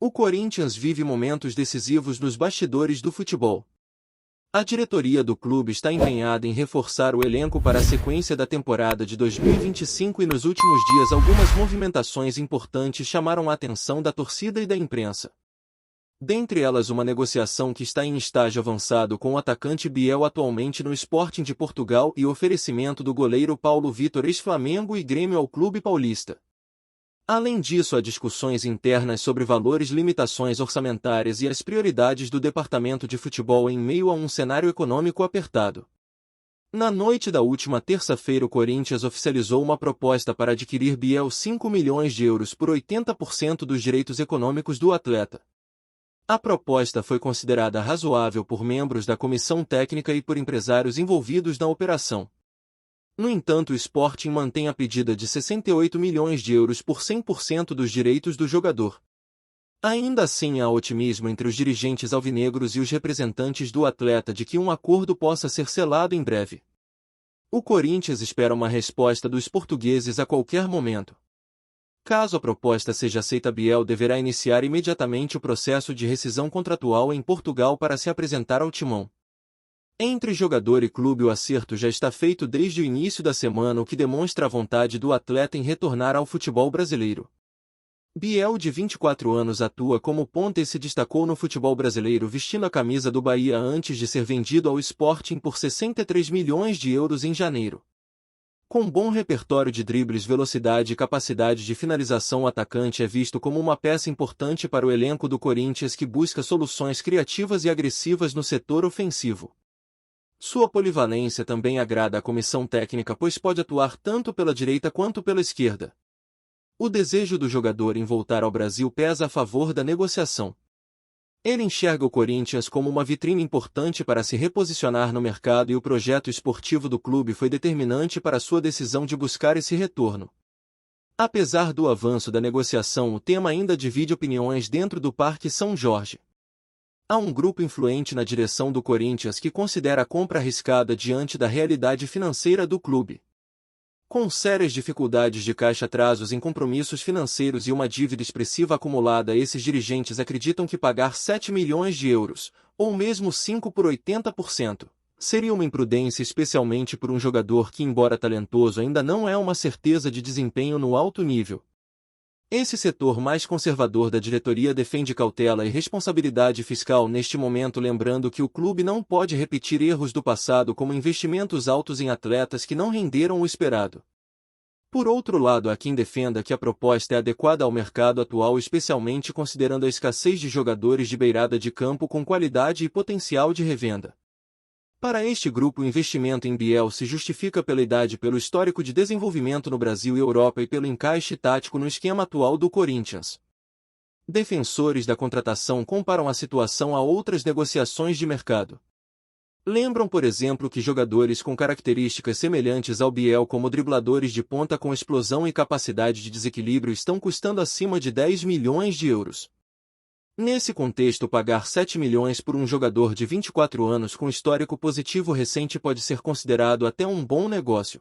O Corinthians vive momentos decisivos nos bastidores do futebol. A diretoria do clube está empenhada em reforçar o elenco para a sequência da temporada de 2025 e nos últimos dias algumas movimentações importantes chamaram a atenção da torcida e da imprensa. Dentre elas uma negociação que está em estágio avançado com o atacante Biel atualmente no Sporting de Portugal e o oferecimento do goleiro Paulo Vitor ex-Flamengo e Grêmio ao clube paulista. Além disso, há discussões internas sobre valores, limitações orçamentárias e as prioridades do departamento de futebol em meio a um cenário econômico apertado. Na noite da última terça-feira, o Corinthians oficializou uma proposta para adquirir Biel 5 milhões de euros por 80% dos direitos econômicos do atleta. A proposta foi considerada razoável por membros da comissão técnica e por empresários envolvidos na operação. No entanto, o Sporting mantém a pedida de 68 milhões de euros por 100% dos direitos do jogador. Ainda assim, há otimismo entre os dirigentes alvinegros e os representantes do atleta de que um acordo possa ser selado em breve. O Corinthians espera uma resposta dos portugueses a qualquer momento. Caso a proposta seja aceita, Biel deverá iniciar imediatamente o processo de rescisão contratual em Portugal para se apresentar ao timão. Entre jogador e clube, o acerto já está feito desde o início da semana, o que demonstra a vontade do atleta em retornar ao futebol brasileiro. Biel, de 24 anos, atua como ponta e se destacou no futebol brasileiro vestindo a camisa do Bahia antes de ser vendido ao Sporting por 63 milhões de euros em janeiro. Com bom repertório de dribles, velocidade e capacidade de finalização, o atacante é visto como uma peça importante para o elenco do Corinthians, que busca soluções criativas e agressivas no setor ofensivo. Sua polivalência também agrada à comissão técnica, pois pode atuar tanto pela direita quanto pela esquerda. O desejo do jogador em voltar ao Brasil pesa a favor da negociação. Ele enxerga o Corinthians como uma vitrine importante para se reposicionar no mercado e o projeto esportivo do clube foi determinante para sua decisão de buscar esse retorno. Apesar do avanço da negociação, o tema ainda divide opiniões dentro do Parque São Jorge. Há um grupo influente na direção do Corinthians que considera a compra arriscada diante da realidade financeira do clube. Com sérias dificuldades de caixa, atrasos em compromissos financeiros e uma dívida expressiva acumulada, esses dirigentes acreditam que pagar 7 milhões de euros, ou mesmo 5 por 80%, seria uma imprudência, especialmente por um jogador que, embora talentoso, ainda não é uma certeza de desempenho no alto nível. Esse setor mais conservador da diretoria defende cautela e responsabilidade fiscal neste momento, lembrando que o clube não pode repetir erros do passado, como investimentos altos em atletas que não renderam o esperado. Por outro lado, há quem defenda que a proposta é adequada ao mercado atual, especialmente considerando a escassez de jogadores de beirada de campo com qualidade e potencial de revenda. Para este grupo, o investimento em Biel se justifica pela idade, pelo histórico de desenvolvimento no Brasil e Europa e pelo encaixe tático no esquema atual do Corinthians. Defensores da contratação comparam a situação a outras negociações de mercado. Lembram, por exemplo, que jogadores com características semelhantes ao Biel, como dribladores de ponta com explosão e capacidade de desequilíbrio, estão custando acima de 10 milhões de euros. Nesse contexto, pagar 7 milhões por um jogador de 24 anos com histórico positivo recente pode ser considerado até um bom negócio.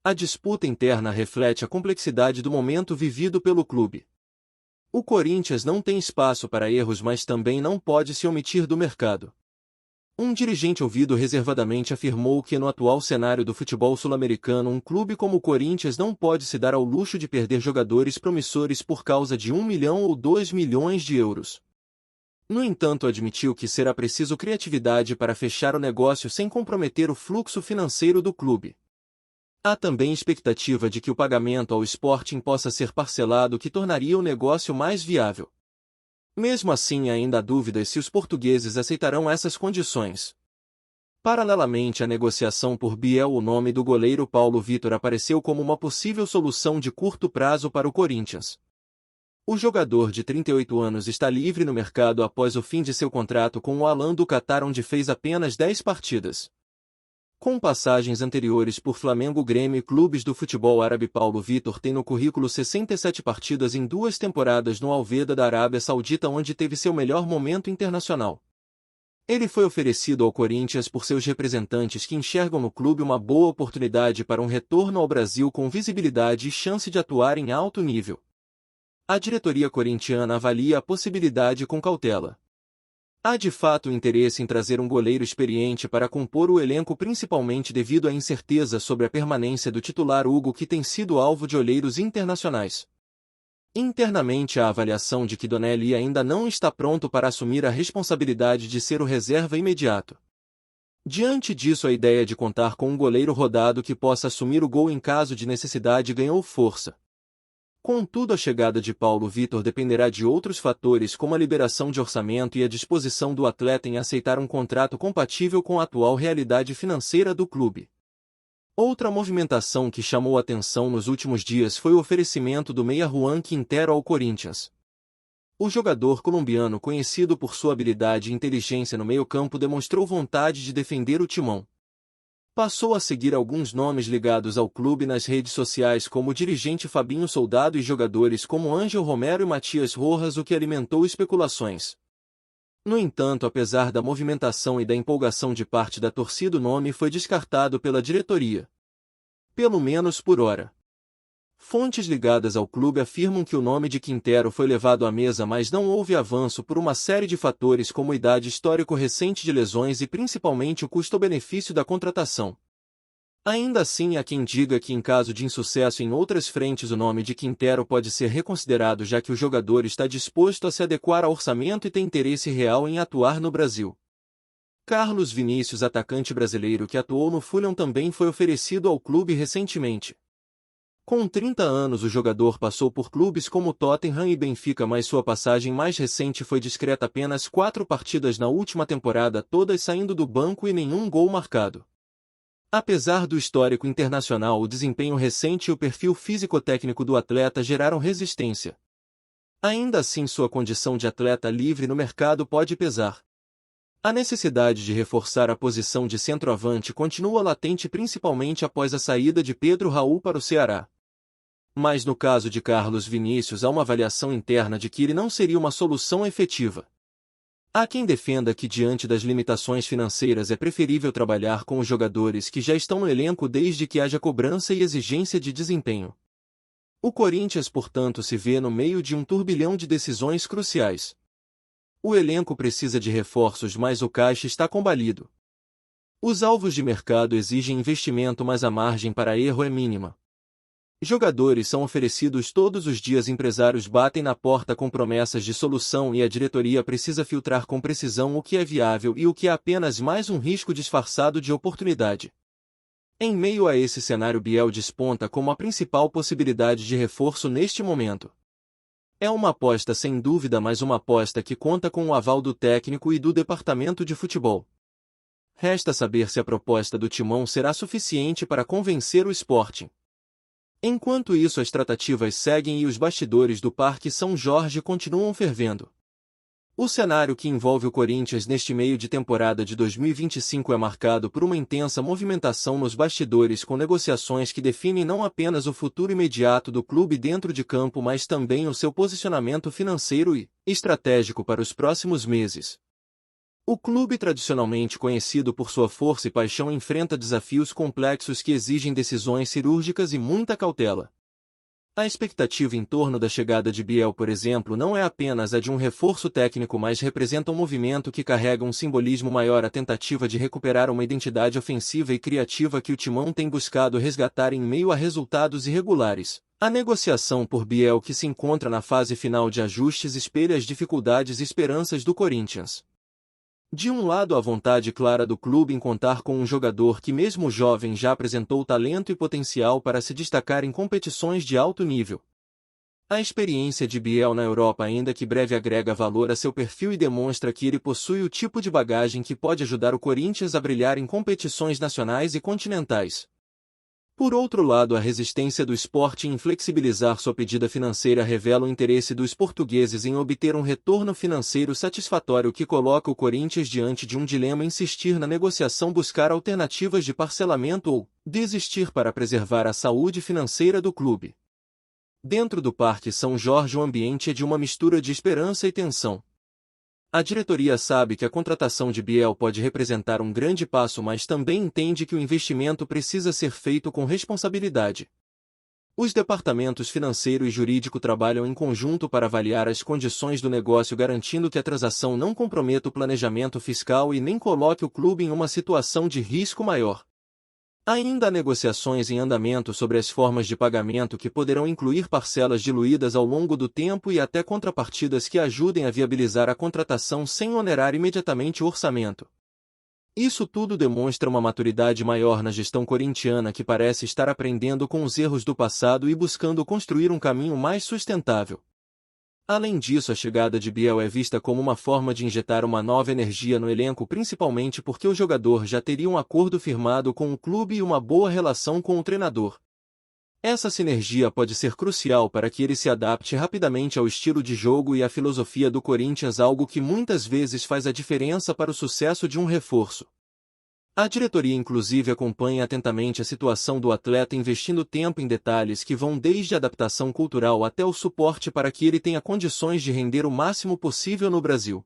A disputa interna reflete a complexidade do momento vivido pelo clube. O Corinthians não tem espaço para erros, mas também não pode se omitir do mercado. Um dirigente ouvido reservadamente afirmou que no atual cenário do futebol sul-americano, um clube como o Corinthians não pode se dar ao luxo de perder jogadores promissores por causa de 1 milhão ou 2 milhões de euros. No entanto, admitiu que será preciso criatividade para fechar o negócio sem comprometer o fluxo financeiro do clube. Há também expectativa de que o pagamento ao Sporting possa ser parcelado, o que tornaria o negócio mais viável. Mesmo assim, ainda há dúvidas se os portugueses aceitarão essas condições. Paralelamente à negociação por Biel, o nome do goleiro Paulo Vitor apareceu como uma possível solução de curto prazo para o Corinthians. O jogador de 38 anos está livre no mercado após o fim de seu contrato com o Al-Ahly do Catar, onde fez apenas 10 partidas. Com passagens anteriores por Flamengo, Grêmio e clubes do futebol árabe, Paulo Vitor tem no currículo 67 partidas em 2 temporadas no Al-Wehda da Arábia Saudita, onde teve seu melhor momento internacional. Ele foi oferecido ao Corinthians por seus representantes, que enxergam no clube uma boa oportunidade para um retorno ao Brasil com visibilidade e chance de atuar em alto nível. A diretoria corintiana avalia a possibilidade com cautela. Há de fato interesse em trazer um goleiro experiente para compor o elenco, principalmente devido à incerteza sobre a permanência do titular Hugo, que tem sido alvo de olheiros internacionais. Internamente, há a avaliação de que Donelli ainda não está pronto para assumir a responsabilidade de ser o reserva imediato. Diante disso, a ideia de contar com um goleiro rodado que possa assumir o gol em caso de necessidade ganhou força. Contudo, a chegada de Paulo Vitor dependerá de outros fatores, como a liberação de orçamento e a disposição do atleta em aceitar um contrato compatível com a atual realidade financeira do clube. Outra movimentação que chamou atenção nos últimos dias foi o oferecimento do meia Juan Quintero ao Corinthians. O jogador colombiano, conhecido por sua habilidade e inteligência no meio-campo, demonstrou vontade de defender o timão. Passou a seguir alguns nomes ligados ao clube nas redes sociais, como o dirigente Fabinho Soldado e jogadores como Ângel Romero e Matias Rojas, o que alimentou especulações. No entanto, apesar da movimentação e da empolgação de parte da torcida, o nome foi descartado pela diretoria. Pelo menos por hora. Fontes ligadas ao clube afirmam que o nome de Quintero foi levado à mesa, mas não houve avanço por uma série de fatores, como idade, histórico recente de lesões e principalmente o custo-benefício da contratação. Ainda assim, há quem diga que em caso de insucesso em outras frentes o nome de Quintero pode ser reconsiderado, já que o jogador está disposto a se adequar ao orçamento e tem interesse real em atuar no Brasil. Carlos Vinícius, atacante brasileiro que atuou no Fulham, também foi oferecido ao clube recentemente. Com 30 anos, o jogador passou por clubes como Tottenham e Benfica, mas sua passagem mais recente foi discreta: apenas 4 partidas na última temporada, todas saindo do banco e nenhum gol marcado. Apesar do histórico internacional, o desempenho recente e o perfil físico-técnico do atleta geraram resistência. Ainda assim, sua condição de atleta livre no mercado pode pesar. A necessidade de reforçar a posição de centroavante continua latente, principalmente após a saída de Pedro Raul para o Ceará. Mas no caso de Carlos Vinícius, há uma avaliação interna de que ele não seria uma solução efetiva. Há quem defenda que, diante das limitações financeiras, é preferível trabalhar com os jogadores que já estão no elenco, desde que haja cobrança e exigência de desempenho. O Corinthians, portanto, se vê no meio de um turbilhão de decisões cruciais. O elenco precisa de reforços, mas o caixa está combalido. Os alvos de mercado exigem investimento, mas a margem para erro é mínima. Jogadores são oferecidos todos os dias, empresários batem na porta com promessas de solução e a diretoria precisa filtrar com precisão o que é viável e o que é apenas mais um risco disfarçado de oportunidade. Em meio a esse cenário, Biel desponta como a principal possibilidade de reforço neste momento. É uma aposta sem dúvida, mas uma aposta que conta com o aval do técnico e do departamento de futebol. Resta saber se a proposta do Timão será suficiente para convencer o Sporting. Enquanto isso, as tratativas seguem e os bastidores do Parque São Jorge continuam fervendo. O cenário que envolve o Corinthians neste meio de temporada de 2025 é marcado por uma intensa movimentação nos bastidores, com negociações que definem não apenas o futuro imediato do clube dentro de campo, mas também o seu posicionamento financeiro e estratégico para os próximos meses. O clube, tradicionalmente conhecido por sua força e paixão, enfrenta desafios complexos que exigem decisões cirúrgicas e muita cautela. A expectativa em torno da chegada de Biel, por exemplo, não é apenas a de um reforço técnico, mas representa um movimento que carrega um simbolismo maior: a tentativa de recuperar uma identidade ofensiva e criativa que o Timão tem buscado resgatar em meio a resultados irregulares. A negociação por Biel, que se encontra na fase final de ajustes, espelha as dificuldades e esperanças do Corinthians. De um lado, a vontade clara do clube em contar com um jogador que, mesmo jovem, já apresentou talento e potencial para se destacar em competições de alto nível. A experiência de Biel na Europa, ainda que breve, agrega valor a seu perfil e demonstra que ele possui o tipo de bagagem que pode ajudar o Corinthians a brilhar em competições nacionais e continentais. Por outro lado, a resistência do Sporting em flexibilizar sua pedida financeira revela o interesse dos portugueses em obter um retorno financeiro satisfatório, que coloca o Corinthians diante de um dilema: insistir na negociação, buscar alternativas de parcelamento ou desistir para preservar a saúde financeira do clube. Dentro do Parque São Jorge, o ambiente é de uma mistura de esperança e tensão. A diretoria sabe que a contratação de Biel pode representar um grande passo, mas também entende que o investimento precisa ser feito com responsabilidade. Os departamentos financeiro e jurídico trabalham em conjunto para avaliar as condições do negócio, garantindo que a transação não comprometa o planejamento fiscal e nem coloque o clube em uma situação de risco maior. Ainda há negociações em andamento sobre as formas de pagamento, que poderão incluir parcelas diluídas ao longo do tempo e até contrapartidas que ajudem a viabilizar a contratação sem onerar imediatamente o orçamento. Isso tudo demonstra uma maturidade maior na gestão corintiana, que parece estar aprendendo com os erros do passado e buscando construir um caminho mais sustentável. Além disso, a chegada de Biel é vista como uma forma de injetar uma nova energia no elenco, principalmente porque o jogador já teria um acordo firmado com o clube e uma boa relação com o treinador. Essa sinergia pode ser crucial para que ele se adapte rapidamente ao estilo de jogo e à filosofia do Corinthians, algo que muitas vezes faz a diferença para o sucesso de um reforço. A diretoria inclusive acompanha atentamente a situação do atleta, investindo tempo em detalhes que vão desde a adaptação cultural até o suporte para que ele tenha condições de render o máximo possível no Brasil.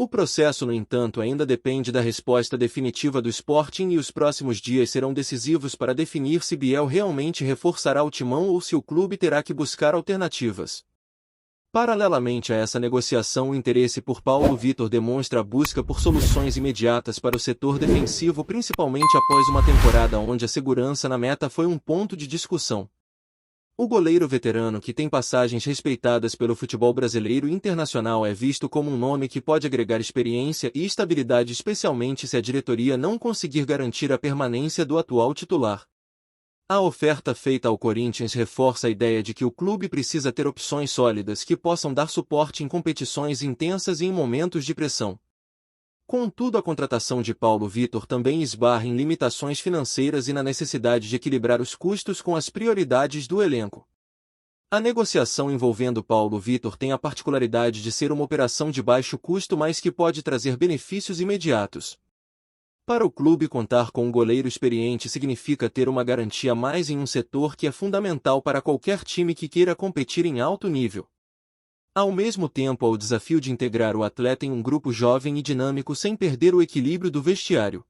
O processo, no entanto, ainda depende da resposta definitiva do Sporting, e os próximos dias serão decisivos para definir se Biel realmente reforçará o timão ou se o clube terá que buscar alternativas. Paralelamente a essa negociação, o interesse por Paulo Vitor demonstra a busca por soluções imediatas para o setor defensivo, principalmente após uma temporada onde a segurança na meta foi um ponto de discussão. O goleiro veterano, que tem passagens respeitadas pelo futebol brasileiro e internacional, é visto como um nome que pode agregar experiência e estabilidade, especialmente se a diretoria não conseguir garantir a permanência do atual titular. A oferta feita ao Corinthians reforça a ideia de que o clube precisa ter opções sólidas que possam dar suporte em competições intensas e em momentos de pressão. Contudo, a contratação de Paulo Vitor também esbarra em limitações financeiras e na necessidade de equilibrar os custos com as prioridades do elenco. A negociação envolvendo Paulo Vitor tem a particularidade de ser uma operação de baixo custo, mas que pode trazer benefícios imediatos. Para o clube, contar com um goleiro experiente significa ter uma garantia a mais em um setor que é fundamental para qualquer time que queira competir em alto nível. Ao mesmo tempo, há o desafio de integrar o atleta em um grupo jovem e dinâmico sem perder o equilíbrio do vestiário.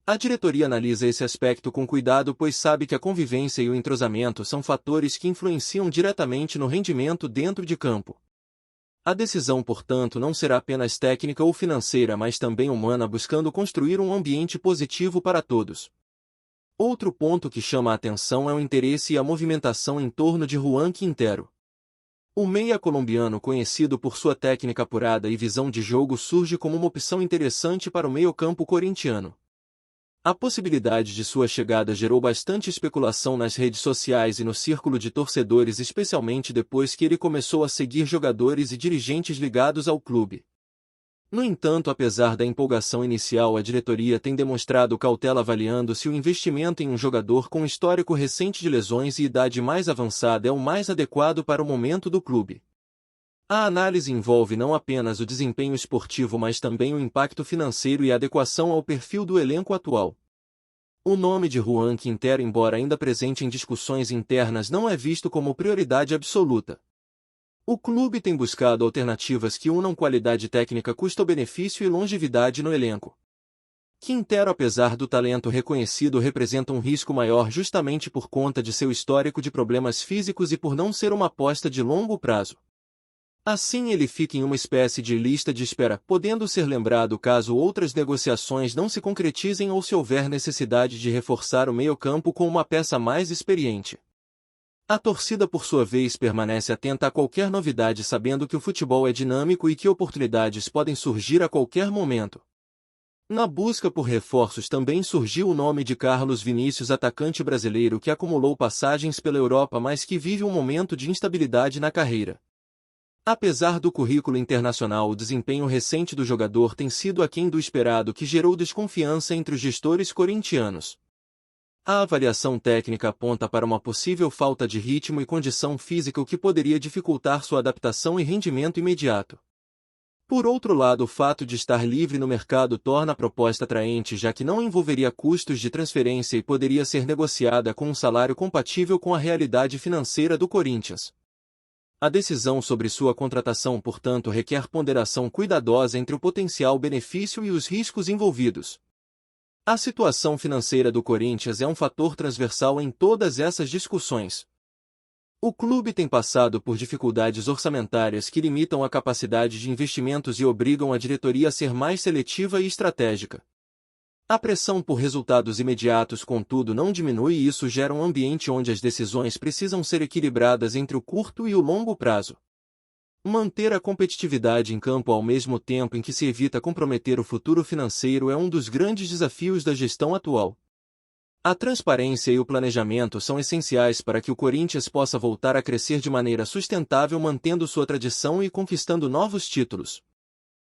A diretoria analisa esse aspecto com cuidado, pois sabe que a convivência e o entrosamento são fatores que influenciam diretamente no rendimento dentro de campo. A decisão, portanto, não será apenas técnica ou financeira, mas também humana, buscando construir um ambiente positivo para todos. Outro ponto que chama a atenção é o interesse e a movimentação em torno de Juan Quintero. O meia colombiano, conhecido por sua técnica apurada e visão de jogo, surge como uma opção interessante para o meio-campo corintiano. A possibilidade de sua chegada gerou bastante especulação nas redes sociais e no círculo de torcedores, especialmente depois que ele começou a seguir jogadores e dirigentes ligados ao clube. No entanto, apesar da empolgação inicial, a diretoria tem demonstrado cautela, avaliando se o investimento em um jogador com histórico recente de lesões e idade mais avançada é o mais adequado para o momento do clube. A análise envolve não apenas o desempenho esportivo, mas também o impacto financeiro e a adequação ao perfil do elenco atual. O nome de Juan Quintero, embora ainda presente em discussões internas, não é visto como prioridade absoluta. O clube tem buscado alternativas que unam qualidade técnica, custo-benefício e longevidade no elenco. Quintero, apesar do talento reconhecido, representa um risco maior justamente por conta de seu histórico de problemas físicos e por não ser uma aposta de longo prazo. Assim, ele fica em uma espécie de lista de espera, podendo ser lembrado caso outras negociações não se concretizem ou se houver necessidade de reforçar o meio-campo com uma peça mais experiente. A torcida, por sua vez, permanece atenta a qualquer novidade, sabendo que o futebol é dinâmico e que oportunidades podem surgir a qualquer momento. Na busca por reforços também surgiu o nome de Carlos Vinícius, atacante brasileiro que acumulou passagens pela Europa, mas que vive um momento de instabilidade na carreira. Apesar do currículo internacional, o desempenho recente do jogador tem sido aquém do esperado, que gerou desconfiança entre os gestores corintianos. A avaliação técnica aponta para uma possível falta de ritmo e condição física, o que poderia dificultar sua adaptação e rendimento imediato. Por outro lado, o fato de estar livre no mercado torna a proposta atraente, já que não envolveria custos de transferência e poderia ser negociada com um salário compatível com a realidade financeira do Corinthians. A decisão sobre sua contratação, portanto, requer ponderação cuidadosa entre o potencial benefício e os riscos envolvidos. A situação financeira do Corinthians é um fator transversal em todas essas discussões. O clube tem passado por dificuldades orçamentárias que limitam a capacidade de investimentos e obrigam a diretoria a ser mais seletiva e estratégica. A pressão por resultados imediatos, contudo, não diminui e isso gera um ambiente onde as decisões precisam ser equilibradas entre o curto e o longo prazo. Manter a competitividade em campo ao mesmo tempo em que se evita comprometer o futuro financeiro é um dos grandes desafios da gestão atual. A transparência e o planejamento são essenciais para que o Corinthians possa voltar a crescer de maneira sustentável, mantendo sua tradição e conquistando novos títulos.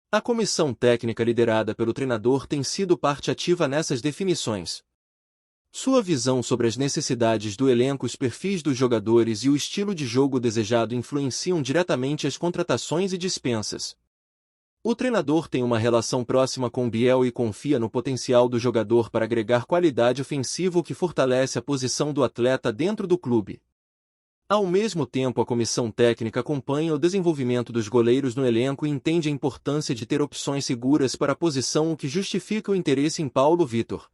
A comissão técnica liderada pelo treinador tem sido parte ativa nessas definições. Sua visão sobre as necessidades do elenco, os perfis dos jogadores e o estilo de jogo desejado influenciam diretamente as contratações e dispensas. O treinador tem uma relação próxima com Biel e confia no potencial do jogador para agregar qualidade ofensiva, o que fortalece a posição do atleta dentro do clube. Ao mesmo tempo, a comissão técnica acompanha o desenvolvimento dos goleiros no elenco e entende a importância de ter opções seguras para a posição, o que justifica o interesse em Paulo Vitor.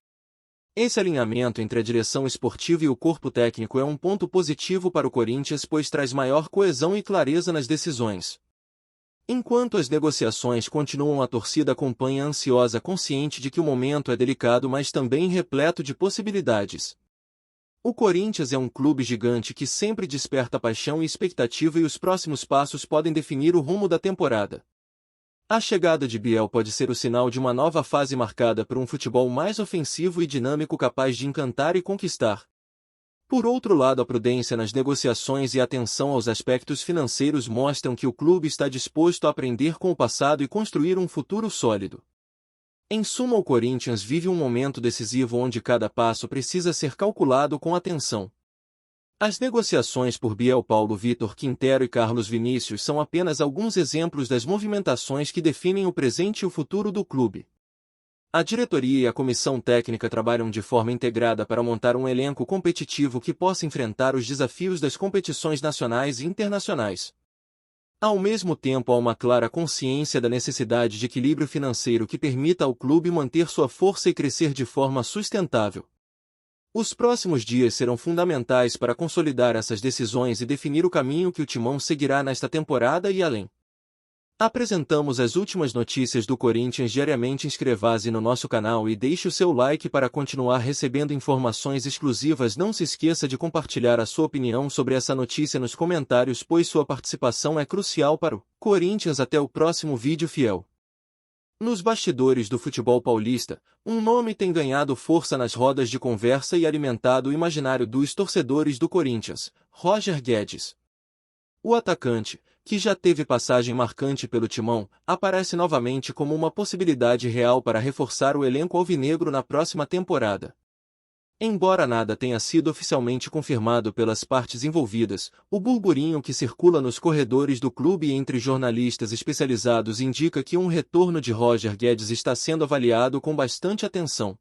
Esse alinhamento entre a direção esportiva e o corpo técnico é um ponto positivo para o Corinthians, pois traz maior coesão e clareza nas decisões. Enquanto as negociações continuam, a torcida acompanha ansiosa, consciente de que o momento é delicado, mas também repleto de possibilidades. O Corinthians é um clube gigante que sempre desperta paixão e expectativa, e os próximos passos podem definir o rumo da temporada. A chegada de Biel pode ser o sinal de uma nova fase marcada por um futebol mais ofensivo e dinâmico, capaz de encantar e conquistar. Por outro lado, a prudência nas negociações e a atenção aos aspectos financeiros mostram que o clube está disposto a aprender com o passado e construir um futuro sólido. Em suma, o Corinthians vive um momento decisivo onde cada passo precisa ser calculado com atenção. As negociações por Biel, Paulo Vitor, Quintero e Carlos Vinícius são apenas alguns exemplos das movimentações que definem o presente e o futuro do clube. A diretoria e a comissão técnica trabalham de forma integrada para montar um elenco competitivo que possa enfrentar os desafios das competições nacionais e internacionais. Ao mesmo tempo, há uma clara consciência da necessidade de equilíbrio financeiro que permita ao clube manter sua força e crescer de forma sustentável. Os próximos dias serão fundamentais para consolidar essas decisões e definir o caminho que o Timão seguirá nesta temporada e além. Apresentamos as últimas notícias do Corinthians diariamente. Inscreva-se no nosso canal e deixe o seu like para continuar recebendo informações exclusivas. Não se esqueça de compartilhar a sua opinião sobre essa notícia nos comentários, pois sua participação é crucial para o Corinthians. Até o próximo vídeo, fiel. Nos bastidores do futebol paulista, um nome tem ganhado força nas rodas de conversa e alimentado o imaginário dos torcedores do Corinthians: Roger Guedes. O atacante, que já teve passagem marcante pelo Timão, aparece novamente como uma possibilidade real para reforçar o elenco alvinegro na próxima temporada. Embora nada tenha sido oficialmente confirmado pelas partes envolvidas, o burburinho que circula nos corredores do clube e entre jornalistas especializados indica que um retorno de Roger Guedes está sendo avaliado com bastante atenção.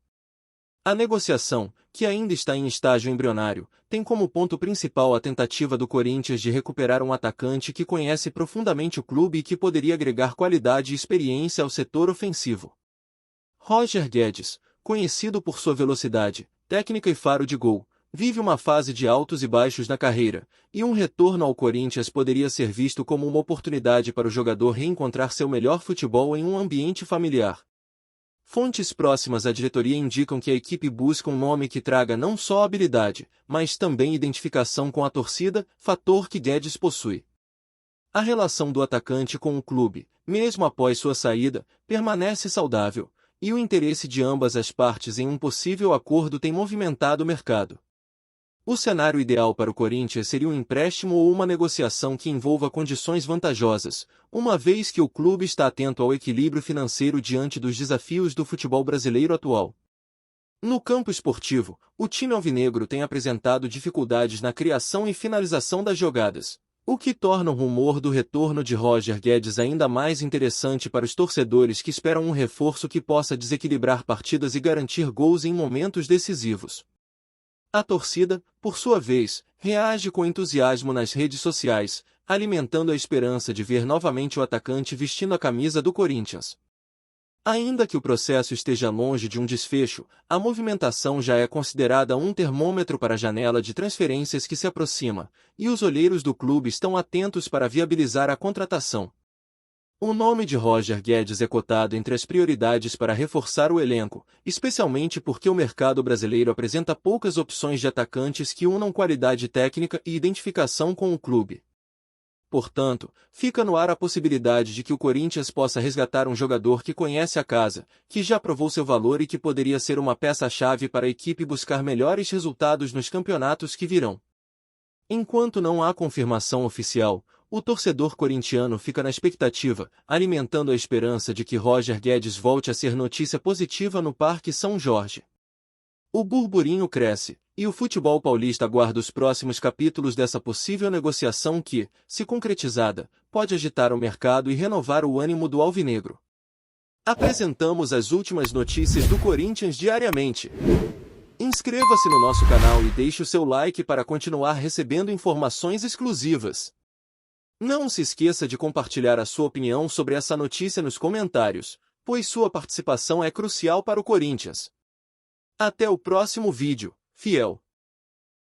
A negociação, que ainda está em estágio embrionário, tem como ponto principal a tentativa do Corinthians de recuperar um atacante que conhece profundamente o clube e que poderia agregar qualidade e experiência ao setor ofensivo. Roger Guedes, conhecido por sua velocidade, técnica e faro de gol, vive uma fase de altos e baixos na carreira, e um retorno ao Corinthians poderia ser visto como uma oportunidade para o jogador reencontrar seu melhor futebol em um ambiente familiar. Fontes próximas à diretoria indicam que a equipe busca um nome que traga não só habilidade, mas também identificação com a torcida, fator que Guedes possui. A relação do atacante com o clube, mesmo após sua saída, permanece saudável, e o interesse de ambas as partes em um possível acordo tem movimentado o mercado. O cenário ideal para o Corinthians seria um empréstimo ou uma negociação que envolva condições vantajosas, uma vez que o clube está atento ao equilíbrio financeiro diante dos desafios do futebol brasileiro atual. No campo esportivo, o time alvinegro tem apresentado dificuldades na criação e finalização das jogadas, o que torna o rumor do retorno de Roger Guedes ainda mais interessante para os torcedores que esperam um reforço que possa desequilibrar partidas e garantir gols em momentos decisivos. A torcida, por sua vez, reage com entusiasmo nas redes sociais, alimentando a esperança de ver novamente o atacante vestindo a camisa do Corinthians. Ainda que o processo esteja longe de um desfecho, a movimentação já é considerada um termômetro para a janela de transferências que se aproxima, e os olheiros do clube estão atentos para viabilizar a contratação. O nome de Roger Guedes é cotado entre as prioridades para reforçar o elenco, especialmente porque o mercado brasileiro apresenta poucas opções de atacantes que unam qualidade técnica e identificação com o clube. Portanto, fica no ar a possibilidade de que o Corinthians possa resgatar um jogador que conhece a casa, que já provou seu valor e que poderia ser uma peça-chave para a equipe buscar melhores resultados nos campeonatos que virão. Enquanto não há confirmação oficial, o torcedor corintiano fica na expectativa, alimentando a esperança de que Roger Guedes volte a ser notícia positiva no Parque São Jorge. O burburinho cresce, e o futebol paulista aguarda os próximos capítulos dessa possível negociação que, se concretizada, pode agitar o mercado e renovar o ânimo do alvinegro. Apresentamos as últimas notícias do Corinthians diariamente. Inscreva-se no nosso canal e deixe o seu like para continuar recebendo informações exclusivas. Não se esqueça de compartilhar a sua opinião sobre essa notícia nos comentários, pois sua participação é crucial para o Corinthians. Até o próximo vídeo, fiel!